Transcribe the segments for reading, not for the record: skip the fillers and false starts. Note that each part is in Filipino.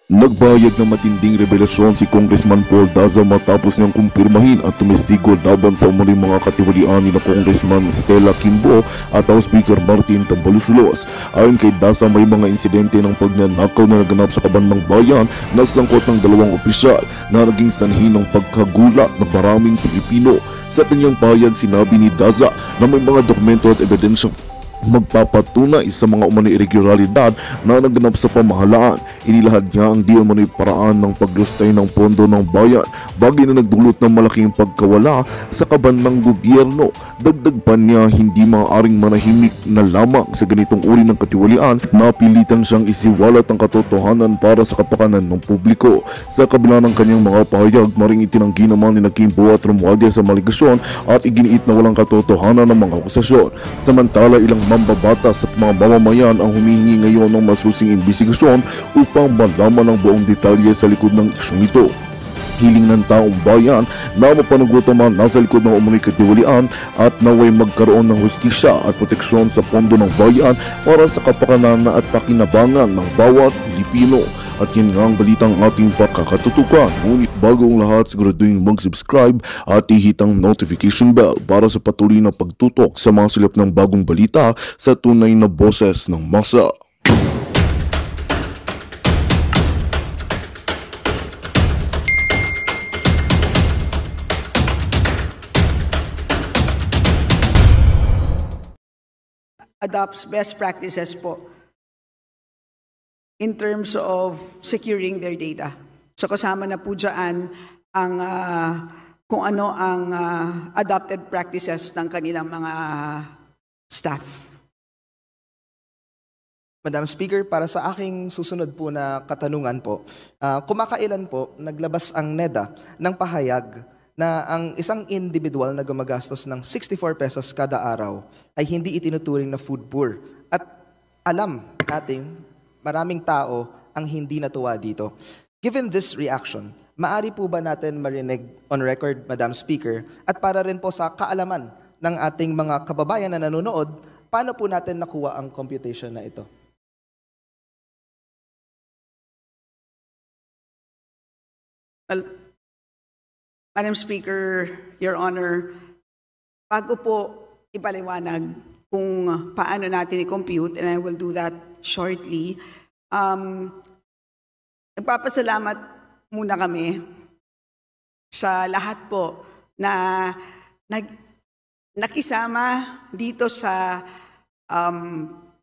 Nagbayag ng matinding revelasyon si Congressman Paul Daza matapos niyang kumpirmahin at tumestigo laban sa umano'y mga katiwalian ni na Congressman Stella Kimbo at House Speaker Martin Tambalusulos. Ayon kay Daza, may mga insidente ng pagnanakaw na naganap sa Kabandang Bayan na sangkot ng dalawang opisyal na naging sanhi ng pagkagulat ng maraming Pilipino. Sa kanyang pahayag, sinabi ni Daza na may mga dokumento at ebidensyang magpapatunay sa mga umano'y irregularidad na naganap sa pamahalaan. Inilahad niya ang di umano'y paraan ng paglustay ng pondo ng bayan, bagay na nagdulot ng malaking pagkawala sa kaban ng gobyerno. Dagdag pa niya, hindi maaaring manahimik na lamang sa ganitong uri ng katiwalian na pilitan siyang isiwalat ang katotohanan para sa kapakanan ng publiko. Sa kabila ng kanyang mga pahayag, maring itinanggi naman ni Kimbo at Romualdez sa maligasyon at iginiit na walang katotohanan ng mga akusasyon. Samantala, ilang mambabatas at mga mamamayan ang humihingi ngayon ng masusing imbestigasyon upang malaman ang buong detalye sa likod ng isyong ito. Hiling ng taong bayan na mapanagutan man nasa likod ng umano'y katiwalian at naway magkaroon ng hustisya at proteksyon sa pondo ng bayan para sa kapakanan at pakinabangan ng bawat Pilipino. At yan nga ang balitang ating pakakatutukan. Ngunit bago ang lahat, siguraduhin mag-subscribe at ihit ang notification bell para sa patuloy na pagtutok sa mga silip ng bagong balita sa tunay na boses ng masa. Adopts best practices po in terms of securing their data. So kasama na po dyan ang kung ano ang adopted practices ng kanilang mga staff. Madam Speaker, para sa aking susunod po na katanungan po, kumakailan po naglabas ang NEDA ng pahayag na ang isang individual na gumagastos ng 64 pesos kada araw ay hindi itinuturing na food poor. At alam natin, maraming tao ang hindi natuwa dito. Given this reaction, maari po ba natin marinig on record, Madam Speaker, at para rin po sa kaalaman ng ating mga kababayan na nanonood, paano po natin nakuha ang computation na ito? Well, Madam Speaker, Your Honor, bago po ipaliwanag kung paano natin i-compute, and I will do that shortly, nagpapasalamat muna kami sa lahat po na nakisama dito sa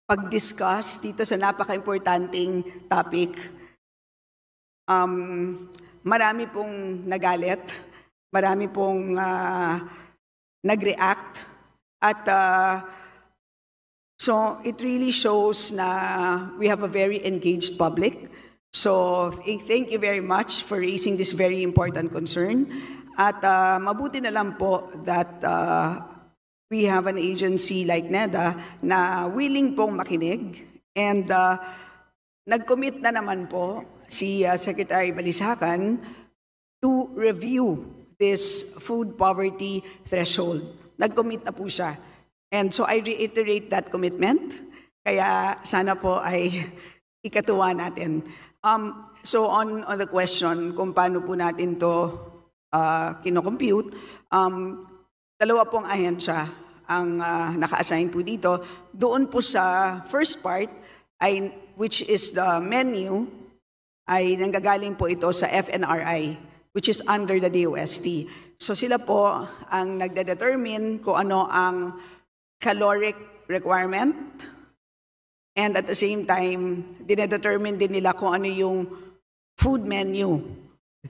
pag-discuss dito sa napaka-importanting topic. Marami pong nagalit, marami pong nag-react, at so it really shows na we have a very engaged public. So thank you very much for raising this very important concern. At mabuti na lang po that we have an agency like NEDA na willing pong makinig, and nag-commit na naman po si Secretary Balisacan to review this food poverty threshold. Nag-commit na po siya. And so I reiterate that commitment. Kaya sana po ay ikatuwa natin. So on the question kung paano po natin to kinocompute, dalawa pong ahensya ang naka-assign po dito. Doon po sa first part, which is the menu, ay nanggagaling po ito sa FNRI, which is under the DOST. So sila po ang nagde-determine kung ano ang caloric requirement, and at the same time, dinedetermine din nila kung ano yung food menu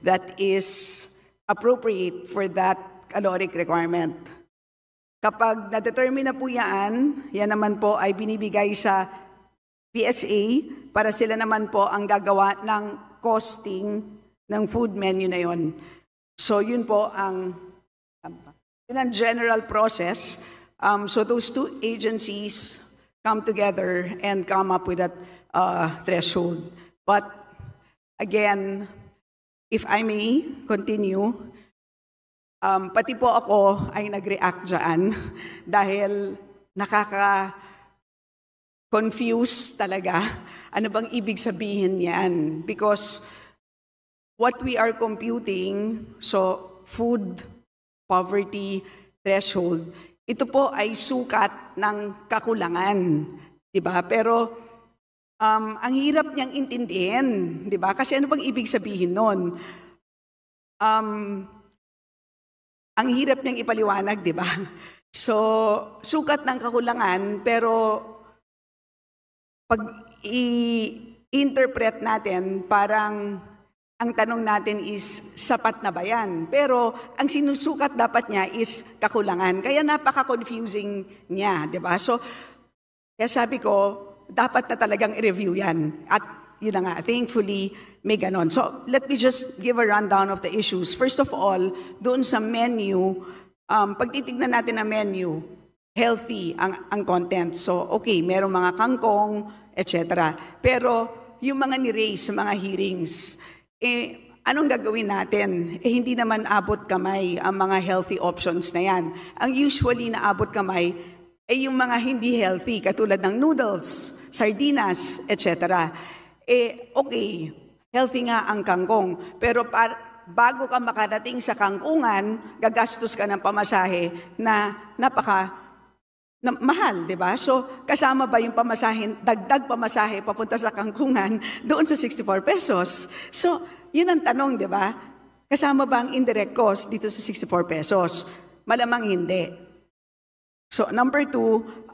that is appropriate for that caloric requirement. Kapag na-determine na po yan naman po ay binibigay sa PSA para sila naman po ang gagawa ng costing ng food menu na yon. So yun po ang general process. So those two agencies come together and come up with that threshold. But again, if I may continue, pati po ako ay nag-react dyan dahil confused talaga. Ano bang ibig sabihin yan? Because what we are computing, so food poverty threshold, ito po ay sukat ng kakulangan, 'di ba? Pero ang hirap niyang intindihin, 'di ba? Kasi ano bang ibig sabihin nun? Ang hirap niyang ipaliwanag, 'di ba? So, sukat ng kakulangan, pero pag i-interpret natin, parang ang tanong natin is, sapat na ba yan? Pero ang sinusukat dapat niya is kakulangan. Kaya napaka-confusing niya, di ba? So, kaya sabi ko, dapat na talagang i-review yan. At yun na nga, thankfully, may ganon. So, let me just give a rundown of the issues. First of all, doon sa menu, pag titignan natin ang menu, healthy ang content. So, okay, merong mga kangkong, etc. Pero, yung mga ni-raise sa mga hearings, anong gagawin natin? Hindi naman abot kamay ang mga healthy options na yan. Ang usually na abot kamay ay yung mga hindi healthy, katulad ng noodles, sardinas, etc. Okay, healthy nga ang kangkong, pero bago ka makarating sa kangkungan, gagastos ka ng pamasahe na mahal, di ba? So, kasama ba yung pamasahe, dagdag pamasahe papunta sa kangkungan doon sa 64 pesos? So, yun ang tanong, di ba? Kasama ba ang indirect cost dito sa 64 pesos? Malamang hindi. So, number 2,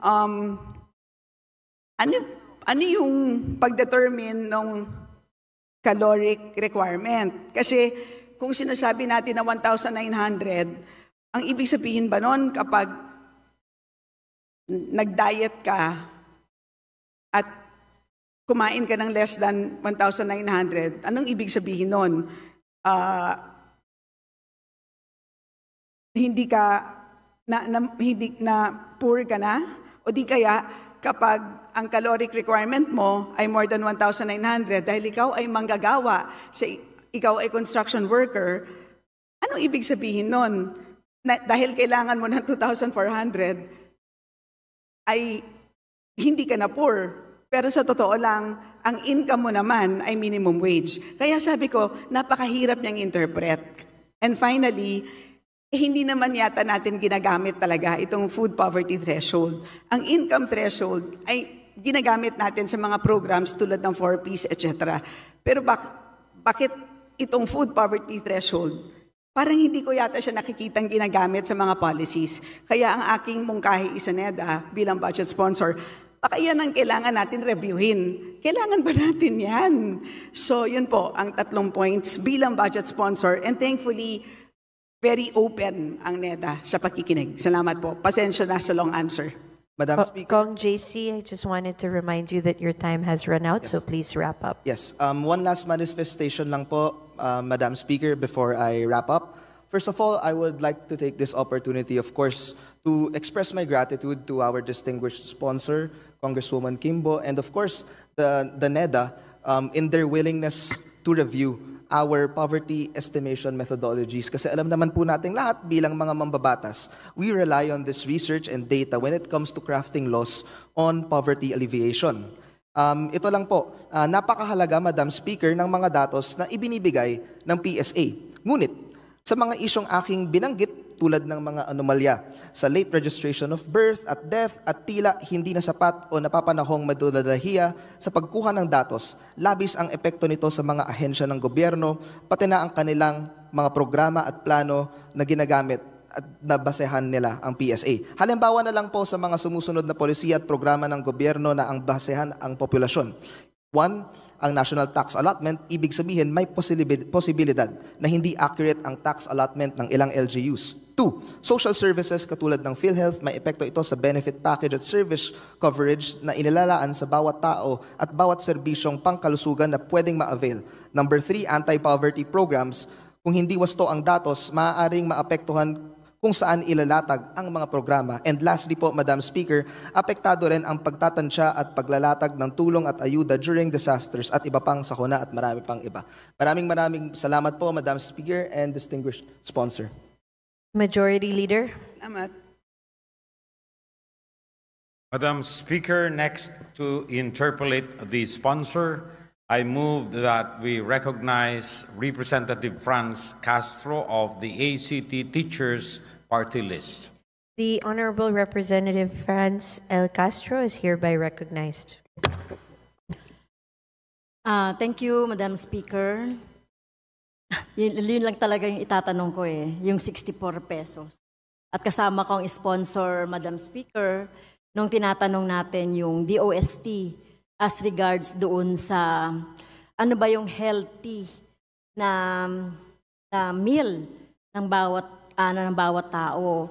ano yung pagdetermine ng caloric requirement? Kasi kung sinasabi natin na 1,900, ang ibig sabihin ba nun kapag nag-diet ka at kumain ka ng less than 1,900, anong ibig sabihin nun? Hindi na poor ka na? O di kaya kapag ang caloric requirement mo ay more than 1,900 dahil ikaw ay manggagawa, ikaw ay construction worker, anong ibig sabihin nun? Dahil kailangan mo ng 2,400, ay hindi ka na poor. Pero sa totoo lang, ang income mo naman ay minimum wage. Kaya sabi ko, napakahirap niyang interpret. And finally, hindi naman yata natin ginagamit talaga itong food poverty threshold. Ang income threshold ay ginagamit natin sa mga programs tulad ng 4Ps, etc. Pero bakit itong food poverty threshold? Parang hindi ko yata siya nakikitang ginagamit sa mga policies. Kaya ang aking mungkahi Isaneda bilang budget sponsor, baka yan ang kailangan natin reviewin. Kailangan ba natin yan? So yun po ang 3 points bilang budget sponsor, and thankfully, very open ang NEDA sa pakikinig. Salamat po. Pasensya na sa long answer. Madam Speaker. Kong JC, I just wanted to remind you that your time has run out, so please wrap up. Yes. One last manifestation lang po, Madam Speaker, before I wrap up. First of all, I would like to take this opportunity, of course, to express my gratitude to our distinguished sponsor, Congresswoman Kimbo, and of course, the NEDA, in their willingness to review our poverty estimation methodologies. Kasi alam naman po natin lahat bilang mga mambabatas, we rely on this research and data when it comes to crafting laws on poverty alleviation. Ito lang po, napakahalaga, Madam Speaker, ng mga datos na ibinibigay ng PSA. Ngunit, sa mga isyong aking binanggit, tulad ng mga anomalya sa late registration of birth at death at tila hindi na sapat o napapanahong madudalahiya sa pagkuha ng datos, labis ang epekto nito sa mga ahensya ng gobyerno, pati na ang kanilang mga programa at plano na ginagamit at nabasehan nila ang PSA. Halimbawa na lang po sa mga sumusunod na polisiya at programa ng gobyerno na ang basehan ang populasyon. 1, ang national tax allotment, ibig sabihin may posibilidad na hindi accurate ang tax allotment ng ilang LGUs. 2, social services katulad ng PhilHealth, may epekto ito sa benefit package at service coverage na inilalaan sa bawat tao at bawat serbisyong pangkalusugan na pwedeng ma-avail. Number 3, anti-poverty programs. Kung hindi wasto ang datos, maaaring maapektuhan kung saan ilalatag ang mga programa. And lastly po, Madam Speaker, apektado rin ang pagtatansya at paglalatag ng tulong at ayuda during disasters at iba pang sakuna at marami pang iba. Maraming salamat po, Madam Speaker and distinguished sponsor. Majority Leader. Salamat. Madam Speaker, next to interpolate the sponsor, I move that we recognize Representative Franz Castro of the ACT Teachers Party List. The Honorable Representative Franz L. Castro is hereby recognized. Thank you, Madam Speaker. Yun lang talaga yung itatanong ko yung 64 pesos. At kasama kong sponsor, Madam Speaker, nung tinatanong natin yung DOST as regards doon sa ano ba yung healthy na meal ng bawat tao.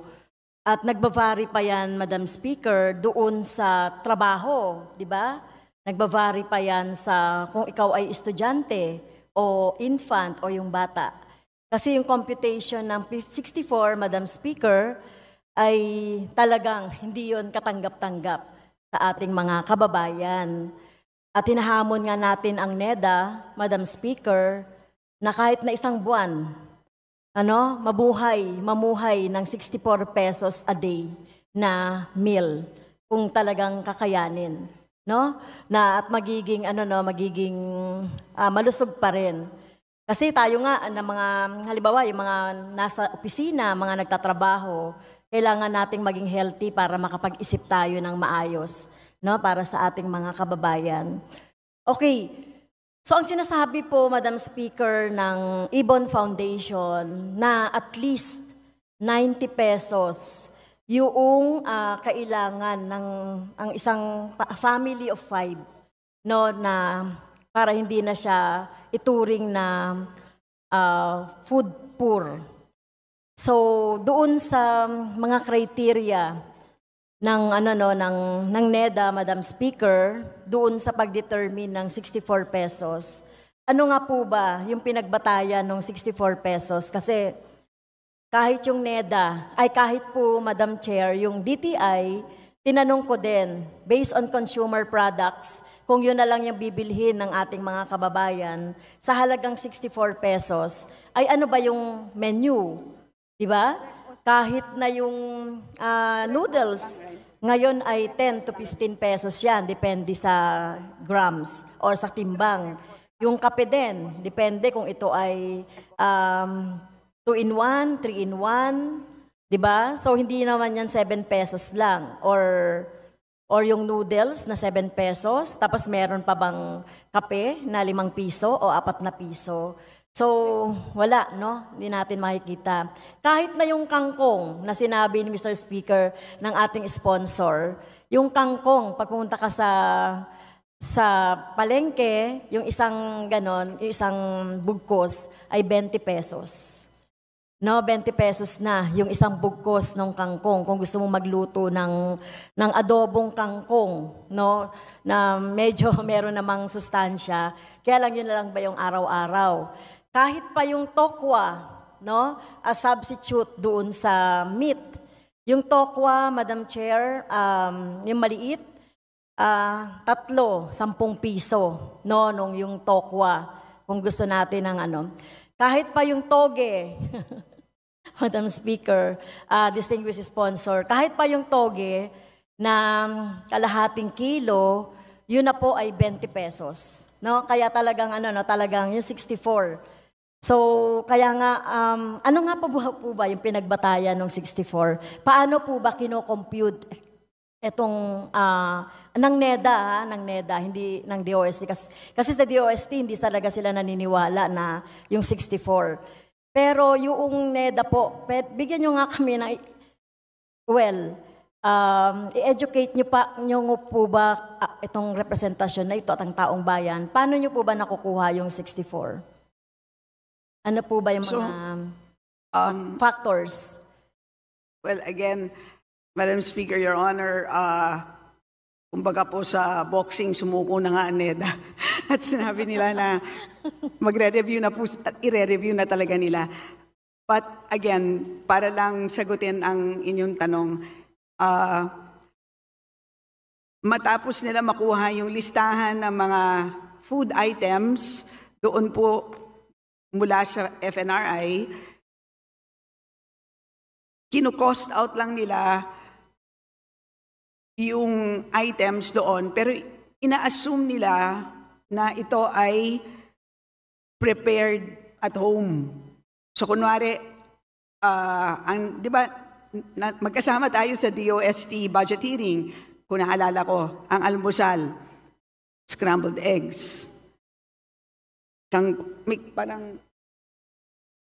At nagbavari pa yan, Madam Speaker, doon sa trabaho, di ba? Nagbavari pa yan sa kung ikaw ay estudyante o infant o yung bata. Kasi yung computation ng 64, Madam Speaker, ay talagang hindi yon katanggap-tanggap sa ating mga kababayan. At hinahamon nga natin ang NEDA, Madam Speaker, na kahit na isang buwan, mamuhay ng 64 pesos a day na meal kung talagang kakayanin, no? Na at magiging malusog pa rin. Kasi tayo nga na mga halimbawa yung mga nasa opisina, mga nagtatrabaho, kailangan nating maging healthy para makapag-isip tayo ng maayos, no, para sa ating mga kababayan. Okay. So ang sinasabi po, Madam Speaker, ng Ibon Foundation na at least 90 pesos yung kailangan ng ang isang family of 5, no, na para hindi na siya ituring na food poor. So doon sa mga criteria ng NEDA, Madam Speaker, doon sa pagdetermine ng 64 pesos. Ano nga po ba yung pinagbatayan ng 64 pesos? Kasi kahit yung NEDA, kahit po, Madam Chair, yung DTI, tinanong ko din, based on consumer products, kung yun na lang yung bibilhin ng ating mga kababayan, sa halagang 64 pesos, ay ano ba yung menu? Diba? Kahit na yung noodles, ngayon ay 10 to 15 pesos yan, depende sa grams or sa timbang. Yung kape din, depende kung ito ay 2-in-1, 3-in-1, diba? So hindi naman yan 7 pesos lang. Or yung noodles na 7 pesos, tapos meron pa bang kape na 5 piso o 4 na piso. So, wala, no? Hindi natin makikita. Kahit na yung kangkong na sinabi ni Mr. Speaker ng ating sponsor, yung kangkong, pagpunta ka sa palengke, yung isang ganon, yung isang bugkos ay 20 pesos. No, 20 pesos na yung isang bugkos ng kangkong kung gusto mong magluto ng adobong kangkong, no, na medyo meron namang sustansya. Kaya lang yun na lang ba yung araw-araw. Kahit pa yung tokwa, no, a substitute doon sa meat. Yung tokwa, Madam Chair, yung maliit, 3, 10 piso, no, nung yung tokwa, kung gusto natin ng Kahit pa yung toge, Madam Speaker, distinguished sponsor, kahit pa yung toge na kalahating kilo, yun na po ay 20 pesos. No? Kaya talagang talagang yung 64. So, kaya nga, ano nga po ba yung pinagbatayan ng 64? Paano po ba kino-compute itong ng NEDA, hindi ng DOST? Kasi sa DOST, hindi talaga sila naniniwala na yung 64. Pero yung NEDA po, bigyan nyo nga kami ng, i-educate nyo po ba itong representasyon na ito at ang taong bayan? Paano nyo po ba nakukuha yung 64? Ano po ba yung mga factors? Well, again, Madam Speaker, Your Honor, kumbaga po sa boxing, sumuko na nga ang NEDA. At sinabi nila na magre-review na po, at i-review na talaga nila. But again, para lang sagutin ang inyong tanong, matapos nila makuha yung listahan ng mga food items, doon po mula sa FNRI, kino-cost out lang nila yung items doon, pero ina-assume nila na ito ay prepared at home. So kunwari, di ba, magkasama tayo sa DOST budget hearing, kung naalala ko, ang almusal, scrambled eggs. Parang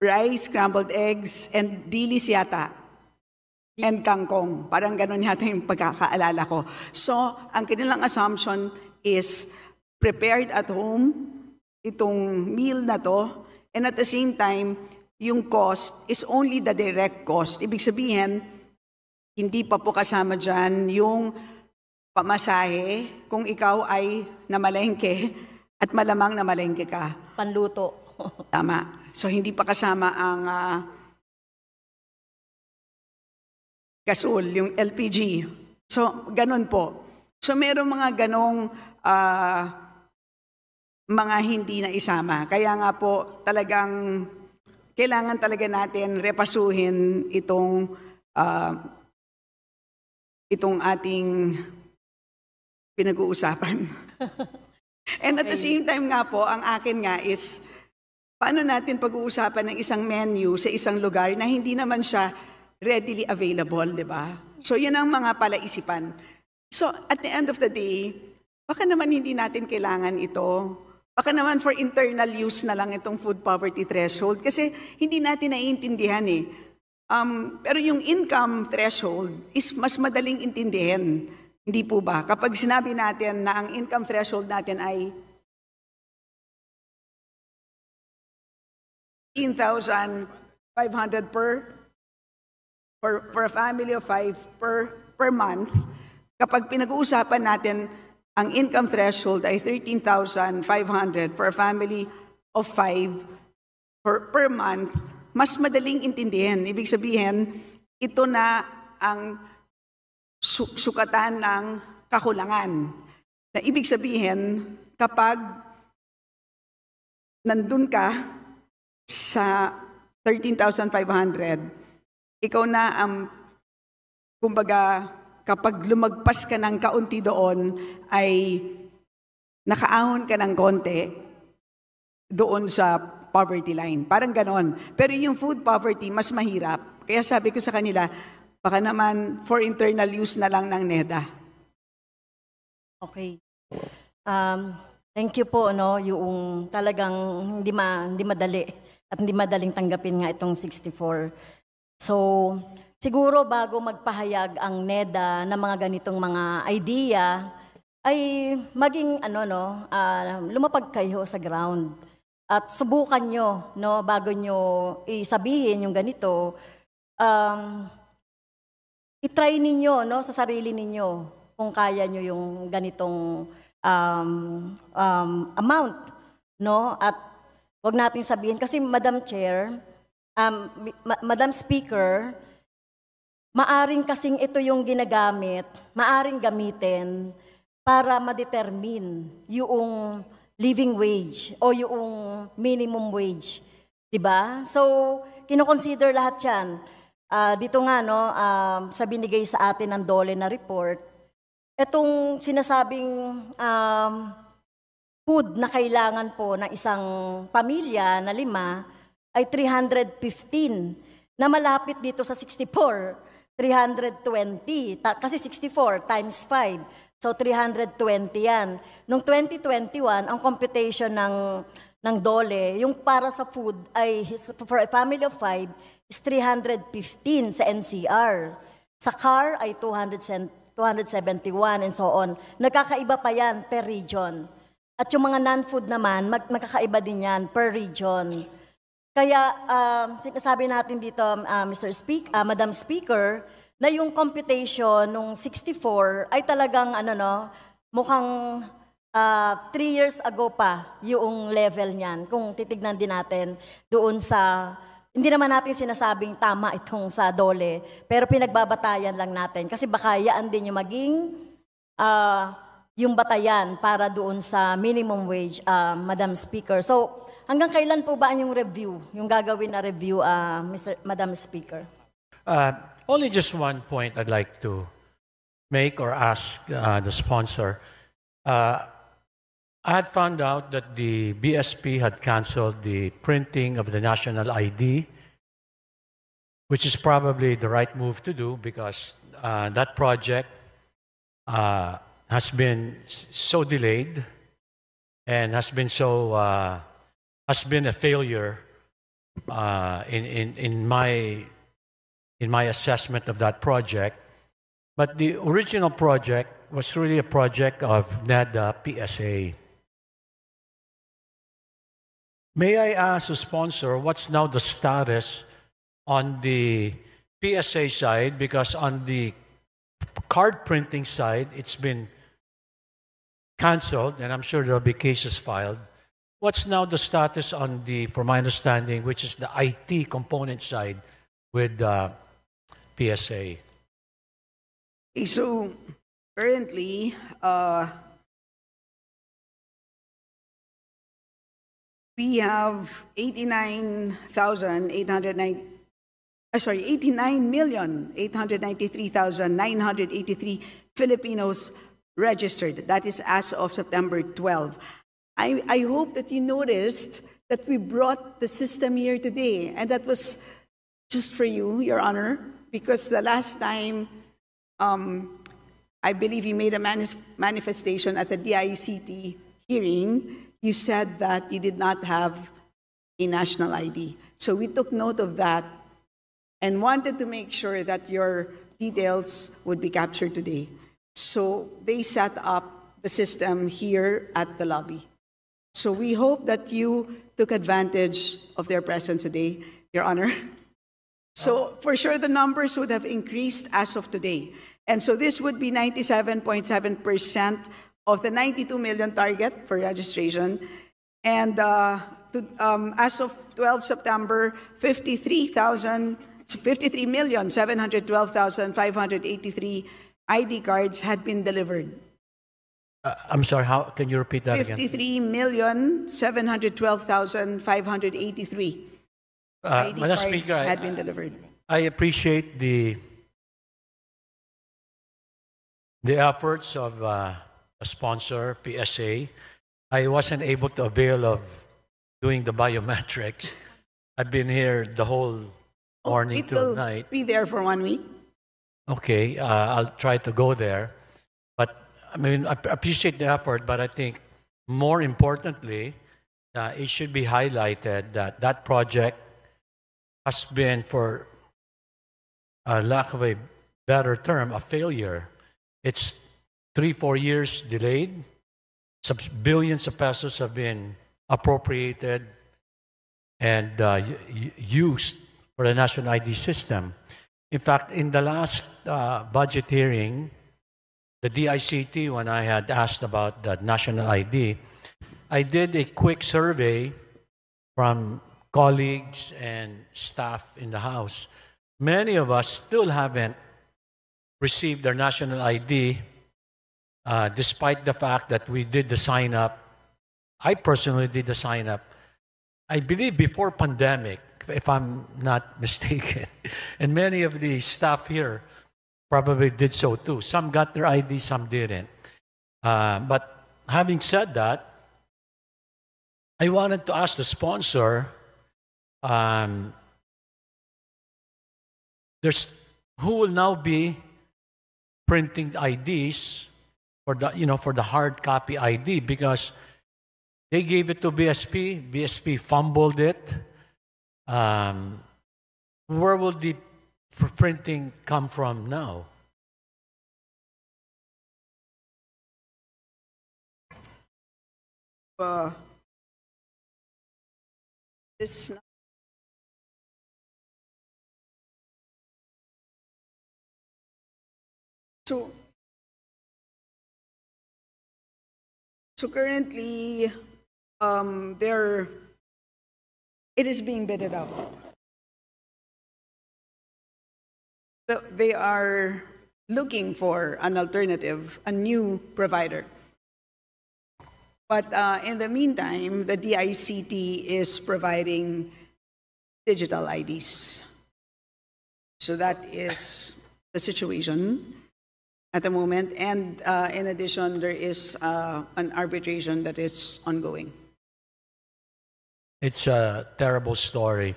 rice, scrambled eggs, and dilis yata. And kangkong. Parang ganun yata yung pagkakaalala ko. So, ang kanilang assumption is prepared at home, itong meal na to, and at the same time, yung cost is only the direct cost. Ibig sabihin, hindi pa po kasama dyan yung pamasahe kung ikaw ay namalengke at malamang namalengke ka. Panluto. Tama. So, hindi pa kasama ang gasol, yung LPG. So, ganun po. So, meron mga ganong mga hindi na isama. Kaya nga po, talagang kailangan talaga natin repasuhin itong ating pinag-uusapan. And at the same time nga po, ang akin nga is, paano natin pag-uusapan ng isang menu sa isang lugar na hindi naman siya readily available, di ba? So, yun ang mga palaisipan. So, at the end of the day, baka naman hindi natin kailangan ito. Baka naman for internal use na lang itong food poverty threshold kasi hindi natin naiintindihan eh. Pero yung income threshold is mas madaling intindihin. Hindi po ba? Kapag sinabi natin na ang income threshold natin ay 15,500 for a family of 5 per month, kapag pinag-uusapan natin ang income threshold ay 13,500 for a family of 5 per month, mas madaling intindihin. Ibig sabihin, ito na ang sukatan ng kakulangan. Na ibig sabihin, kapag nandun ka sa 13,500, ikaw na ang, kumbaga, kapag lumagpas ka ng kaunti doon, ay nakaahon ka ng konti doon sa poverty line. Parang ganon. Pero yung food poverty, mas mahirap. Kaya sabi ko sa kanila, baka naman for internal use na lang ng NEDA. Okay. Thank you po, no, yung talagang hindi madali at hindi madaling tanggapin nga itong 64. So, siguro bago magpahayag ang NEDA ng mga ganitong mga idea, ay maging lumapag kayo sa ground at subukan nyo, no, bago nyo isabihin yung ganito, itry ninyo, no, sa sarili ninyo kung kaya nyo yung ganitong amount, no, at wag natin sabihin kasi Madam Chair, Madam Speaker, maaring kasing ito yung ginagamit, maaring gamitin para ma-determine yung living wage o yung minimum wage. Diba? So, kino-consider lahat yan. Dito nga, no, sa binigay sa atin ng DOLE na report, itong sinasabing food na kailangan po ng isang pamilya na 5 ay 315 na malapit dito sa 64. 320, kasi 64 times 5, so 320 yan. Noong 2021, ang computation ng DOLE, yung para sa food ay, for a family of 5, is 315 sa NCR. Sa CAR ay 271 and so on. Nagkakaiba pa yan per region. At yung mga non-food naman, magkakaiba din yan per region. Kaya sinasabi natin dito, Madam Speaker, na yung computation nung 64 ay talagang mukhang 3 years ago pa yung level niyan. Kung titignan din natin doon sa, hindi naman natin sinasabing tama itong sa DOLE, pero pinagbabatayan lang natin. Kasi baka yaan din yung maging yung batayan para doon sa minimum wage, Madam Speaker. So, hanggang kailan po ba yung review, yung gagawin na review, Madam Speaker? Only just one point I'd like to make or ask the sponsor. I had found out that the BSP had canceled the printing of the national ID, which is probably the right move to do because that project has been so delayed and has been a failure in my assessment of that project. But the original project was really a project of NEDA PSA. May I ask the sponsor what's now the status on the PSA side? Because on the card printing side, it's been canceled, and I'm sure there'll be cases filed. What's now the status on the, for my understanding, which is the IT component side with PSA? Okay, so currently, we have 89,893,983 Filipinos registered. That is as of September 12. I hope that you noticed that we brought the system here today, and that was just for you, Your Honor, because the last time, I believe you made a manifestation at the DICT hearing, you said that you did not have a national ID. So we took note of that and wanted to make sure that your details would be captured today. So they set up the system here at the lobby. So we hope that you took advantage of their presence today, Your Honor. So for sure the numbers would have increased as of today. And so this would be 97.7% of the 92 million target for registration. And as of 12 September, 53,712,583 ID cards had been delivered. I'm sorry, how can you repeat that again? 53,712,583 ID Madam cards Speaker, had been delivered. I appreciate the efforts of a sponsor, PSA. I wasn't able to avail of doing the biometrics. I've been here the whole morning It till will night. be there for 1 week. Okay, I'll try to go there. But I mean, I appreciate the effort, but I think more importantly, it should be highlighted that that project has been, for lack of a better term, a failure. It's 3-4 years delayed. Billions of pesos have been appropriated and used for the national ID system. In fact, in the last budget hearing, the DICT, when I had asked about the national ID, I did a quick survey from colleagues and staff in the House. Many of us still haven't received their national ID, despite the fact that we did the sign-up. I personally did the sign-up, I believe before pandemic, if I'm not mistaken. And many of the staff here probably did so too. Some got their ID, some didn't. But having said that, I wanted to ask the sponsor, who will now be printing IDs for the hard copy ID, because they gave it to BSP. BSP fumbled it. Where will the printing come from now? This So currently, it is being bidded out. They are looking for an alternative, a new provider. But in the meantime, the DICT is providing digital IDs. So that is the situation. at the moment. And in addition, there is an arbitration that is ongoing. It's a terrible story,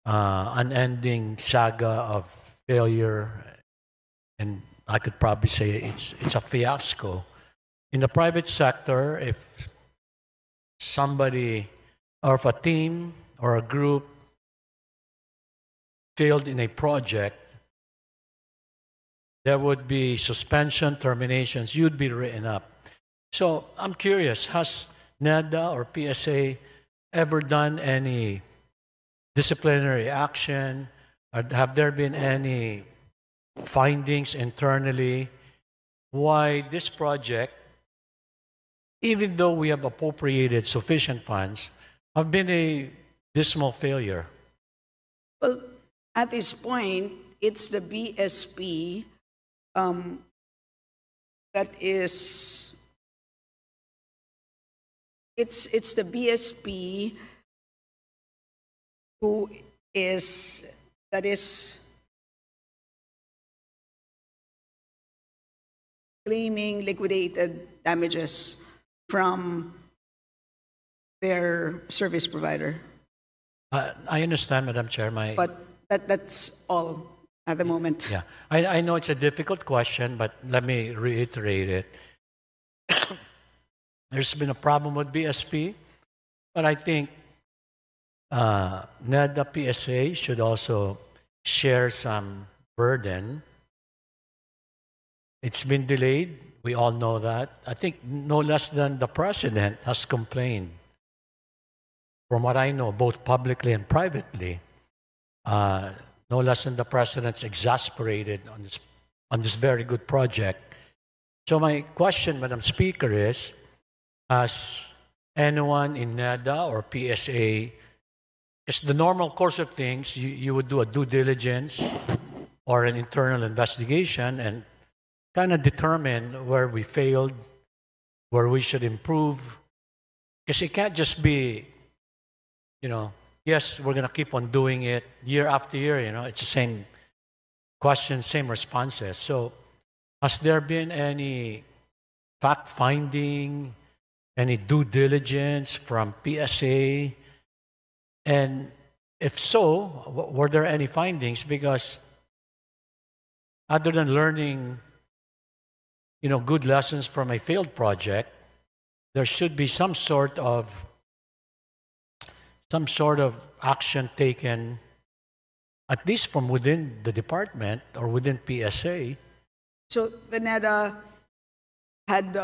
unending saga of failure, and I could probably say it's a fiasco. In the private sector, if somebody or if a team or a group failed in a project, there would be suspension, terminations, you'd be written up. So I'm curious, has NEDA or PSA ever done any disciplinary action? Or have there been any findings internally why this project, even though we have appropriated sufficient funds, have been a dismal failure? Well, at this point, it's the BSP that is, it's the BSP who is, that is claiming liquidated damages from their service provider. I understand, Madam Chair. But that's all at the moment. Yeah, I know it's a difficult question, but let me reiterate it. There's been a problem with BSP, but I think NEDA PSA should also share some burden. It's been delayed. We all know that. I think no less than the President has complained, from what I know, both publicly and privately. No less than the President's exasperated on this very good project. So my question, Madam Speaker, is, has anyone in NEDA or PSA, it's the normal course of things, you would do a due diligence or an internal investigation and kind of determine where we failed, where we should improve. Because it can't just be, yes, we're going to keep on doing it year after year, it's the same questions, same responses. So has there been any fact-finding, any due diligence from PSA? And if so, were there any findings? Because other than learning, good lessons from a failed project, there should be some sort of action taken, at least from within the department or within PSA. So the NEDA had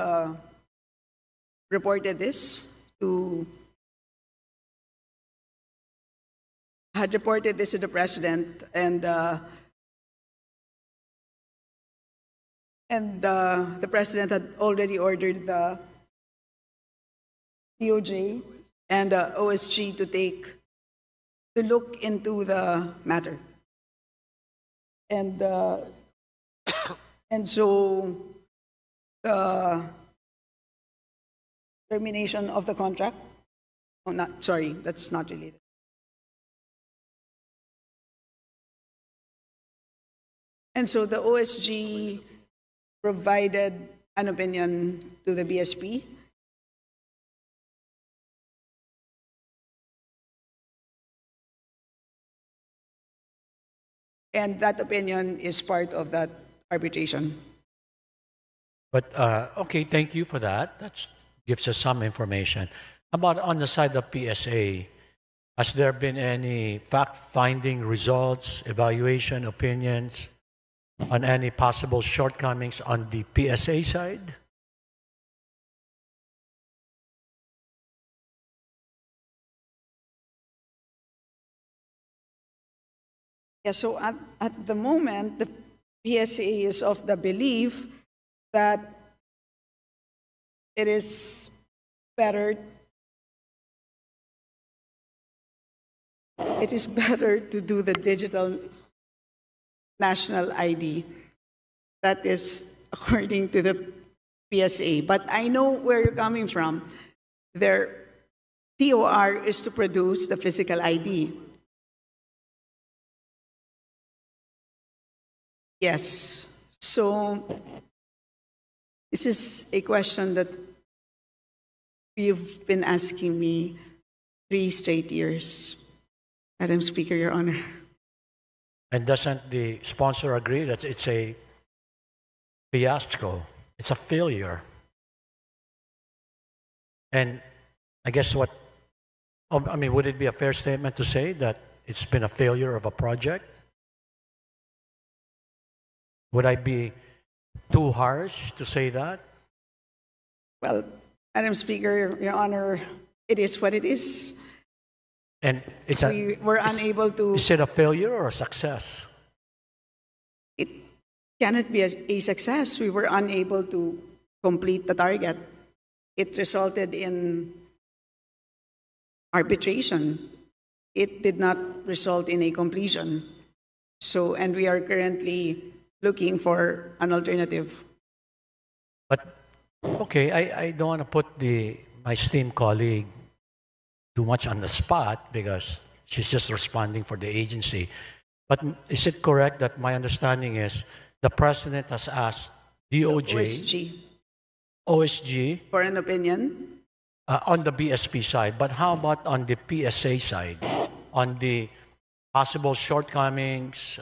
reported this to the President, and the President had already ordered the DOJ and the OSG to look into the matter. And so the termination of the contract, that's not related. And so the OSG provided an opinion to the BSP. And that opinion is part of that arbitration. But, okay, thank you for that. That gives us some information. How about on the side of PSA? Has there been any fact-finding results, evaluation, opinions on any possible shortcomings on the PSA side? Yeah, so at the moment, the PSA is of the belief that it is better to do the digital national ID. That is according to the PSA. But I know where you're coming from. Their TOR is to produce the physical ID. Yes. So This is a question that you've been asking me 3 straight years. Madam Speaker, Your Honor. And doesn't the sponsor agree that it's a fiasco? It's a failure. And I guess would it be a fair statement to say that it's been a failure of a project? Would I be too harsh to say that? Well, Madam Speaker, Your Honor, it is what it is. And We were unable to. Is it a failure or a success? It cannot be a success. We were unable to complete the target. It resulted in arbitration. It did not result in a completion. So, and we are currently looking for an alternative. But, okay, I don't want to put my esteemed colleague too much on the spot because she's just responding for the agency. But is it correct that my understanding is the President has asked DOJ, OSG For an opinion, on the BSP side, but how about on the PSA side? On the possible shortcomings,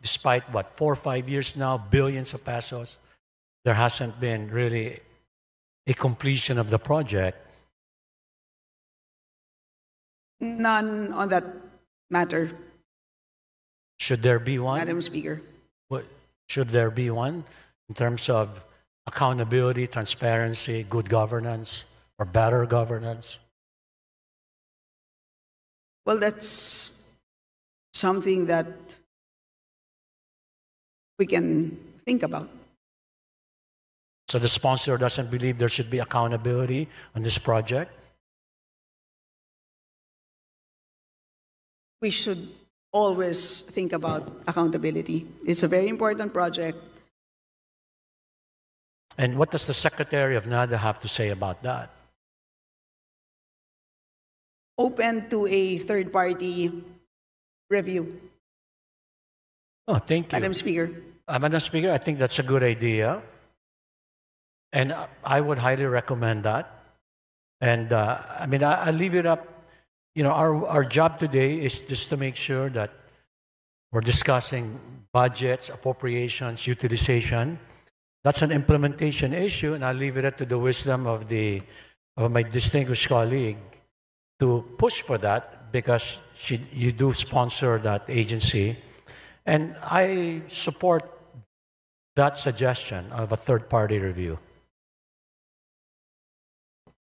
despite 4 or 5 years now, billions of pesos, there hasn't been really a completion of the project. none on that matter, Should there be one? Madam Speaker. Should there be one in terms of accountability, transparency, good governance, or better governance? Well, that's something that we can think about. So the sponsor doesn't believe there should be accountability on this project? We should always think about accountability. It's a very important project. And what does the Secretary of NADA have to say about that? Open to a third-party review, Oh, thank you. Madam Speaker. Madam Speaker, I think that's a good idea. And I would highly recommend that. And I leave it up. You know, our job today is just to make sure that we're discussing budgets, appropriations, utilization. That's an implementation issue, and I leave it up to the wisdom of my distinguished colleague to push for that because you do sponsor that agency. And I support that suggestion of a third-party review.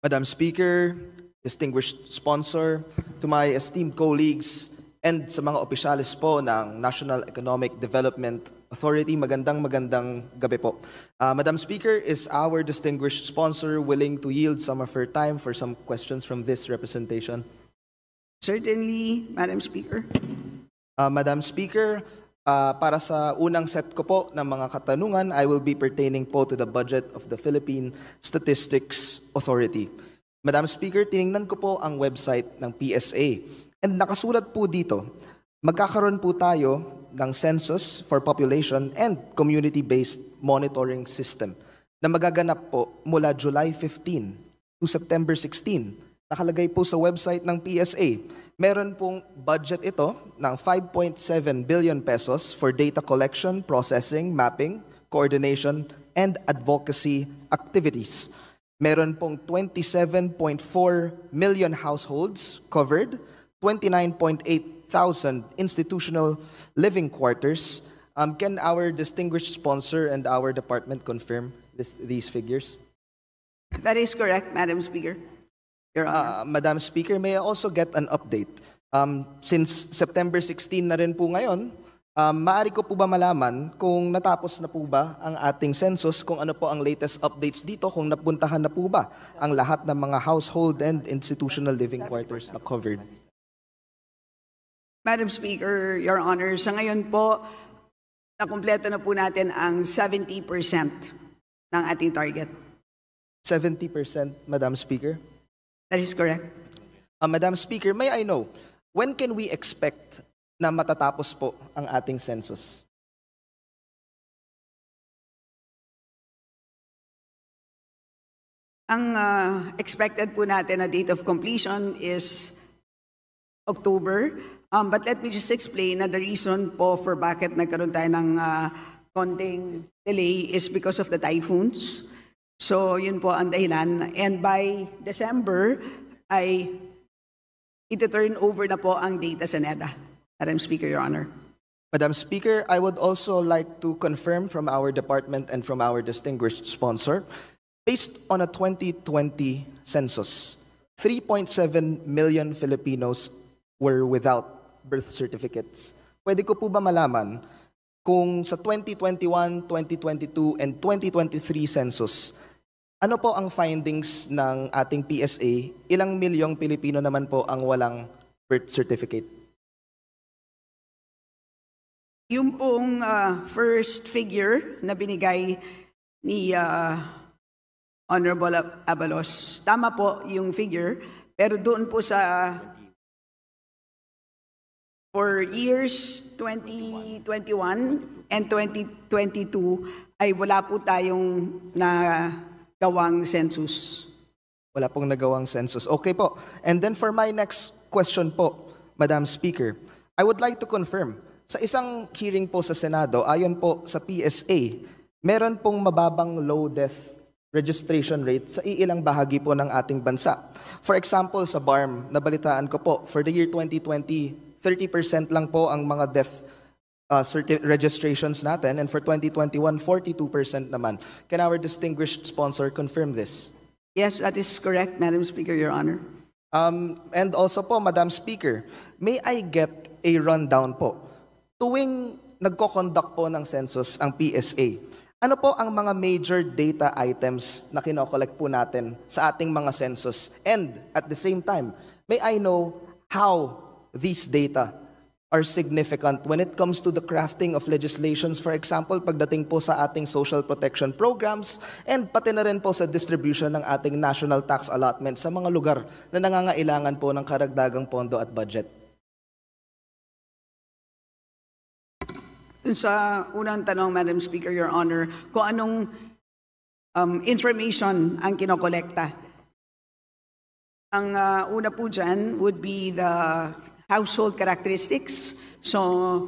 Madam Speaker, distinguished sponsor, to my esteemed colleagues, and sa mga opisyalis po ng National Economic Development Authority, magandang gabi po. Madam Speaker, is our distinguished sponsor willing to yield some of her time for some questions from this representation? Certainly, Madam Speaker. Madam Speaker, para sa unang set ko po ng mga katanungan, I will be pertaining po to the budget of the Philippine Statistics Authority. Madam Speaker, tiningnan ko po ang website ng PSA. And nakasulat po dito, magkakaroon po tayo ng census for population and community-based monitoring system na magaganap po mula July 15 to September 16. Nakalagay po sa website ng PSA. Meron pong budget ito ng 5.7 billion pesos for data collection, processing, mapping, coordination, and advocacy activities. Meron pong 27.4 million households covered, 29.8 thousand institutional living quarters. Can our distinguished sponsor and our department confirm these figures? That is correct, Madam Speaker. Your Honor. Madam Speaker, may I also get an update? Since September 16 na rin po ngayon, maaari ko po ba malaman kung natapos na po ba ang ating census, kung ano po ang latest updates dito, kung napuntahan na po ba ang lahat ng mga household and institutional living quarters na covered? Madam Speaker, Your Honor, sa ngayon po, nakumpleto na po natin ang 70% ng ating target. 70%, Madam Speaker? That is correct. Madam Speaker, may I know, when can we expect na matatapos po ang ating census? Ang expected po natin na date of completion is October. But let me just explain na the reason po for bakit nagkaroon tayo ng konting delay is because of the typhoons. So yun po ang dahilan. And by December, ay iti-turn over na po ang data sa NEDA. Madam Speaker, Your Honor. Madam Speaker, I would also like to confirm from our department and from our distinguished sponsor, based on a 2020 census, 3.7 million Filipinos were without birth certificates. Pwede ko po ba malaman kung sa 2021, 2022, and 2023 census, ano po ang findings ng ating PSA? Ilang milyong Pilipino naman po ang walang birth certificate? Yung pong first figure na binigay ni Honorable Abalos, tama po yung figure, pero doon po sa for years 2021 and 2022 ay wala po tayong nagawang census. Wala pong nagawang census. Okay po. And then for my next question po, Madam Speaker, I would like to confirm, sa isang hearing po sa Senado, ayon po sa PSA, meron pong mababang low death registration rate sa iilang bahagi po ng ating bansa. For example, sa BARM, nabalitaan ko po, for the year 2020, 30% lang po ang mga death registrations natin, and for 2021, 42% naman. Can our distinguished sponsor confirm this? Yes, that is correct, Madam Speaker, Your Honor. And also po, Madam Speaker, may I get a rundown po? Tuwing nagko-conduct po ng census ang PSA, ano po ang mga major data items na kinokollect po natin sa ating mga census? And at the same time, may I know how these data are significant when it comes to the crafting of legislations, for example, pagdating po sa ating social protection programs, and pati na rin po sa distribution ng ating national tax allotment sa mga lugar na nangangailangan po ng karagdagang pondo at budget? Sa unang tanong, Madam Speaker, Your Honor, kung anong information ang kinokolekta. Ang una po dyan would be the household characteristics. So,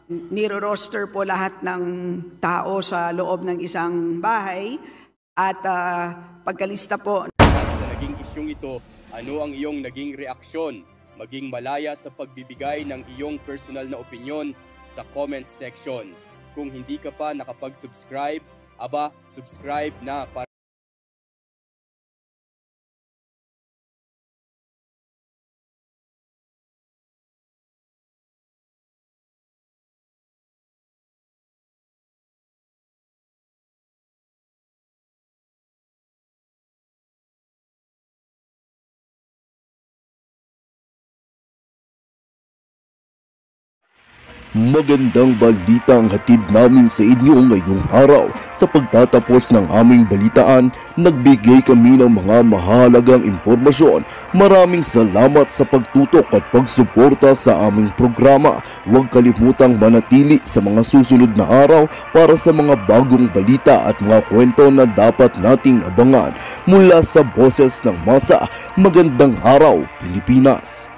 niro-roster po lahat ng tao sa loob ng isang bahay at pagkalista po. Sa naging isyong ito, ano ang iyong naging reaksyon? Maging malaya sa pagbibigay ng iyong personal na opinyon sa comment section. Kung hindi ka pa nakapag-subscribe, subscribe na para Magandang balita ang hatid namin sa inyo ngayong araw. Sa pagtatapos ng aming balitaan, nagbigay kami ng mga mahalagang impormasyon. Maraming salamat sa pagtutok at pagsuporta sa aming programa. Huwag kalimutang manatili sa mga susunod na araw para sa mga bagong balita at mga kwento na dapat nating abangan. Mula sa Boses ng Masa, magandang araw, Pilipinas!